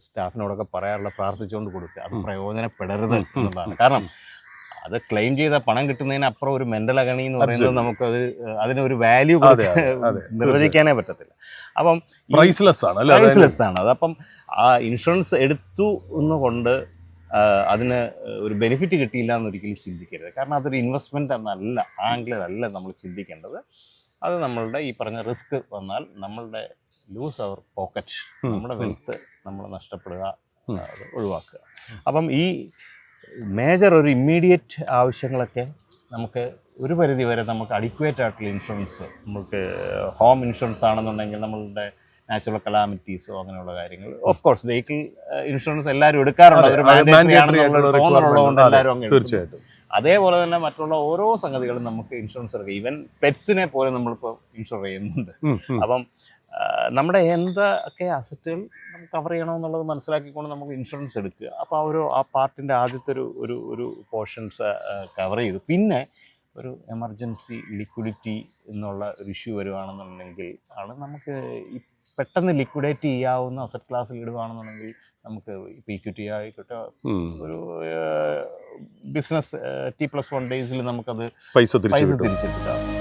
സ്റ്റാഫിനോടൊക്കെ പറയാറുള്ള പ്രാർത്ഥിച്ചുകൊണ്ട് കൊടുക്കുക, അത് പ്രയോജനപ്പെടരുത് എന്നുള്ളതാണ്. കാരണം അത് ക്ലെയിം ചെയ്ത പണം കിട്ടുന്നതിനപ്പുറം ഒരു മെൻ്റൽ അഗണി എന്ന് പറയുന്നത് നമുക്കത് അതിനൊരു വാല്യൂ നിർവചിക്കാനേ പറ്റത്തില്ല. അപ്പം പ്രൈസ്ലെസ് ആണ്. അതപ്പം ആ ഇൻഷുറൻസ് എടുത്തു എന്നുകൊണ്ട് അതിന് ഒരു ബെനിഫിറ്റ് കിട്ടിയില്ല എന്നൊരിക്കലും ചിന്തിക്കരുത്. കാരണം അതൊരു ഇൻവെസ്റ്റ്മെൻ്റ് എന്നല്ല, ആ ആംഗിളിലല്ല നമ്മൾ ചിന്തിക്കേണ്ടത്. അത് നമ്മളുടെ ഈ പറഞ്ഞ റിസ്ക് വന്നാൽ നമ്മളുടെ ലൂസ് അവർ പോക്കറ്റ്, നമ്മുടെ വെൽത്ത് നമ്മൾ നഷ്ടപ്പെടുക, അത് ഒഴിവാക്കുക. അപ്പം ഈ മേജർ ഒരു ഇമ്മീഡിയറ്റ് ആവശ്യങ്ങളൊക്കെ നമുക്ക് ഒരു പരിധി വരെ നമുക്ക് അഡിക്വേറ്റ് ആയിട്ടുള്ള ഇൻഷുറൻസ്, നമുക്ക് ഹോം ഇൻഷുറൻസ് ആണെന്നുണ്ടെങ്കിൽ നമ്മളുടെ നാച്ചുറൽ കലാമിറ്റീസോ അങ്ങനെയുള്ള കാര്യങ്ങൾ, ഓഫ് കോഴ്സ് വെഹിക്കിൾ ഇൻഷുറൻസ് എല്ലാവരും എടുക്കാറുണ്ട്, അതൊരു മാൻഡേറ്ററി ആണെന്നുള്ള തോന്നലുള്ളതുകൊണ്ട് എല്ലാവരും അങ്ങ് തീർച്ചയായിട്ടും. അതേപോലെ തന്നെ മറ്റുള്ള ഓരോ സംഗതികളും നമുക്ക് ഇൻഷുറൻസ് എടുക്കുക. ഈവൻ പെറ്റ്സിനെ പോലെ നമ്മളിപ്പോൾ ഇൻഷുർ ചെയ്യുന്നുണ്ട്. അപ്പം നമ്മുടെ എന്തൊക്കെ അസറ്റുകൾ നമുക്ക് കവർ ചെയ്യണമെന്നുള്ളത് മനസ്സിലാക്കിക്കൊണ്ട് നമുക്ക് ഇൻഷുറൻസ് എടുക്കുക. അപ്പോൾ ആ പാർട്ടിൻ്റെ ആദ്യത്തെ ഒരു പോർഷൻസ് കവർ ചെയ്തു. പിന്നെ ഒരു എമർജൻസി ലിക്വിഡിറ്റി എന്നുള്ള ഒരു ഇഷ്യൂ വരുവാണെന്നുണ്ടെങ്കിൽ ആണ് നമുക്ക് ഈ പെട്ടെന്ന് ലിക്വിഡേറ്റ് ചെയ്യാവുന്ന അസറ്റ് ക്ലാസ്സിൽ ഇടുകയാണെന്നുണ്ടെങ്കിൽ നമുക്ക് ഇപ്പോൾ ഇക്വിറ്റി ആയിക്കോട്ടെ, ഒരു ബിസിനസ് T+1 ഡേയ്സിൽ നമുക്കത് പൈസ തിരിച്ചെടുക്കാം.